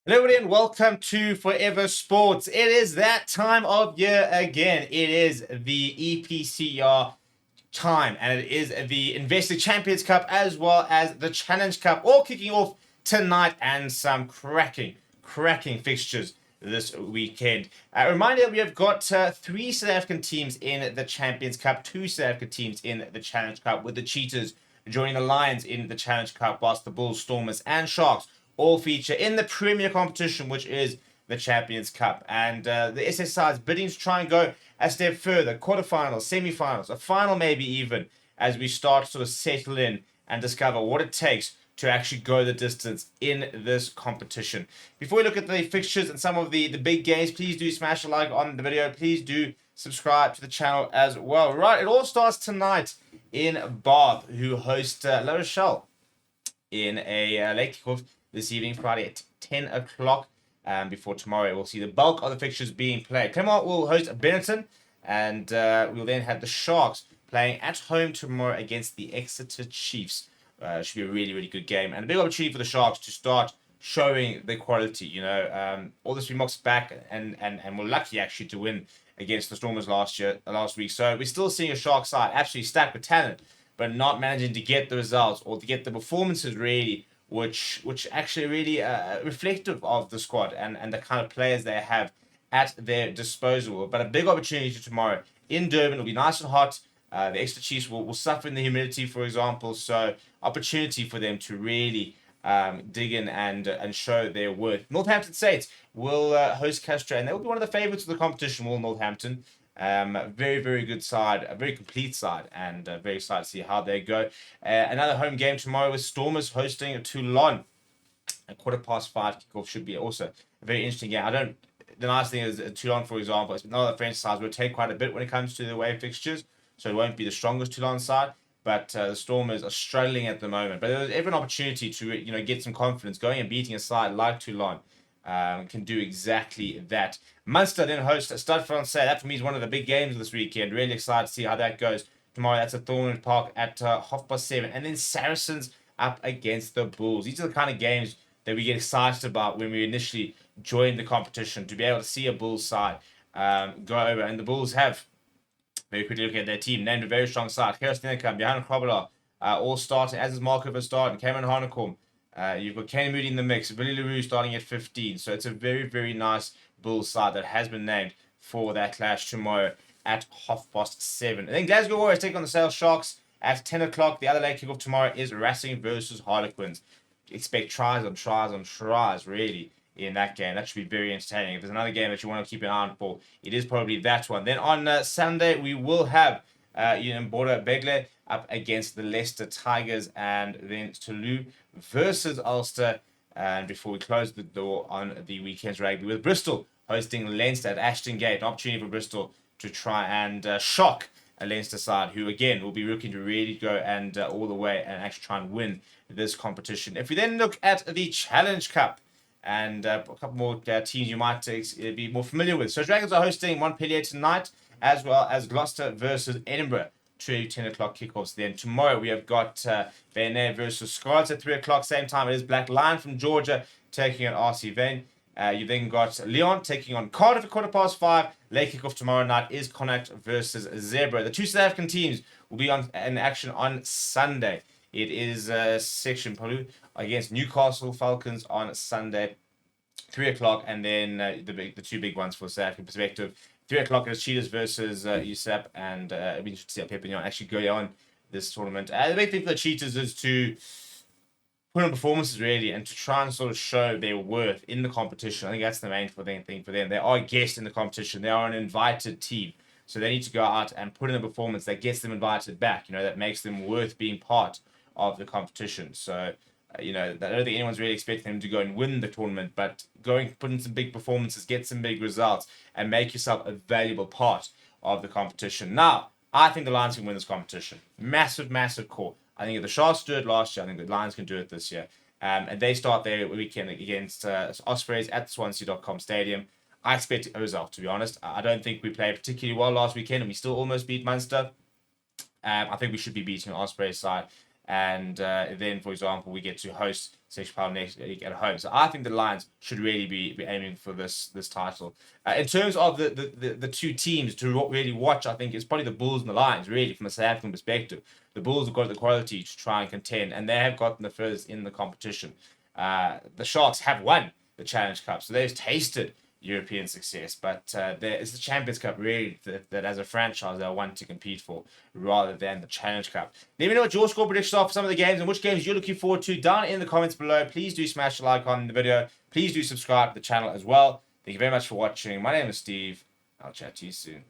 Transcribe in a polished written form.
Hello everybody and welcome to Forever Sports. It is that time of year again. It is the EPCR time and it is the Investor Champions Cup as well as the Challenge Cup, all kicking off tonight and some cracking fixtures this weekend. A reminder, we have got 3 South African teams in the Champions Cup, 2 South African teams in the Challenge Cup, with the Cheetahs joining the Lions in the Challenge Cup, whilst the Bulls, Stormers and Sharks all feature in the premier competition, which is the Champions Cup. And the SSI is bidding to try and go a step further, quarterfinals, semi-finals, a final maybe even, as we start to sort of settle in and discover what it takes to actually go the distance in this competition. Before we look at the fixtures and some of the big games, please do smash a like on the video. Please do subscribe to the channel as well. Right, it all starts tonight in Bath, who host La Rochelle in a late kickoff this evening, Friday at 10 o'clock. Before tomorrow, we'll see the bulk of the fixtures being played. Clermont will host Benetton, and we'll then have the Sharks playing at home tomorrow against the Exeter Chiefs. Should be a really good game, and a big opportunity for the Sharks to start showing their quality. You know, all the Springboks back, and we're lucky actually to win against the Stormers last week. So we're still seeing a Sharks side absolutely stacked with talent, but not managing to get the results or to get the performances really, which actually really reflective of the squad and the kind of players they have at their disposal. But a big opportunity tomorrow in Durban. It'll be nice and hot. The Exeter Chiefs will suffer in the humidity, for example. So opportunity for them to really dig in and show their worth. Northampton Saints will host Castro, and they will be one of the favourites of the competition. Will Northampton? Very good side, a very complete side, and very excited to see how they go. Another home game tomorrow with Stormers hosting Toulon. A 5:15 kickoff should be also a very interesting game. The nice thing is Toulon, for example, it's another French side will take quite a bit when it comes to the away fixtures, so it won't be the strongest Toulon side. But the Stormers are struggling at the moment. But there's every opportunity to get some confidence. Going and beating a side like Toulon can do exactly that. Munster then host Stade Francais. That for me is one of the big games this weekend. Really excited to see how that goes tomorrow. That's at Thornwood Park at 7:30. And then Saracens up against the Bulls. These are the kind of games that we get excited about when we initially joined the competition, to be able to see a Bulls side go over. And the Bulls have, very quickly looking at their team, named a very strong side. Keros Nenekam, Johan Krobela, all starting, as is Marco Verstappen, Cameron Harnakom. You've got Kenny Moody in the mix, Billy LaRue starting at 15. So it's a very nice Bulls side that has been named for that clash tomorrow at 7:30. And then Glasgow Warriors take on the Sale Sharks at 10 o'clock. The other late kickoff tomorrow is Racing versus Harlequins. Expect tries on tries, really, in that game. That should be very entertaining. If there's another game that you want to keep an eye on for, it is probably that one. Then on Sunday, we will have Mbora Begle up against the Leicester Tigers, and then Toulouse versus Ulster. And before we close the door on the weekend's rugby, with Bristol hosting Leinster at Ashton Gate, an opportunity for Bristol to try and shock a Leinster side, who again will be looking to really go and all the way and actually try and win this competition. If we then look at the Challenge Cup, and a couple more teams you might be more familiar with. So Dragons are hosting Montpellier tonight, as well as Gloucester versus Edinburgh. 10 o'clock kickoffs. Then tomorrow we have got Vene versus Scarlets at 3 o'clock. Same time it is Black Lion from Georgia taking on RC Vane. You then got Leon taking on Cardiff at 5:15. Late kickoff tomorrow night is Connacht versus Zebra. The 2 South African teams will be in action on Sunday. It is Section Palu against Newcastle Falcons on Sunday, 3 o'clock, and then the 2 big ones for South African perspective. 3 o'clock is Cheetahs versus USAP, and it'll be interesting to see how Pepignon actually go on this tournament. The big thing for the Cheetahs is to put on performances, really, and to try and sort of show their worth in the competition. I think that's the main thing for them. They are a guest in the competition. They are an invited team. So they need to go out and put in a performance that gets them invited back, that makes them worth being part of the competition. So, I don't think anyone's really expecting them to go and win the tournament, but put in some big performances, get some big results, and make yourself a valuable part of the competition. Now, I think the Lions can win this competition. Massive call. I think if the Sharks do it last year, I think the Lions can do it this year. And they start their weekend against Ospreys at the Swansea.com Stadium. I expect a result, to be honest. I don't think we played particularly well last weekend, and we still almost beat Munster. I think we should be beating Osprey's side. and then, for example, we get to host Sexual Power next week at home. So I think the Lions should really be aiming for this title. In terms of the two teams to really watch, I think it's probably the Bulls and the Lions, really, from a South African perspective. The Bulls have got the quality to try and contend, and they have gotten the first in the competition. The Sharks have won the Challenge Cup, so they've tasted European success, but it's the Champions Cup really that as a franchise they want to compete for rather than the Challenge Cup. Let me know what your score predictions are for some of the games and which games you're looking forward to down in the comments below. Please do smash the like on the video. Please do subscribe to the channel as well. Thank you very much for watching. My name is Steve. I'll chat to you soon.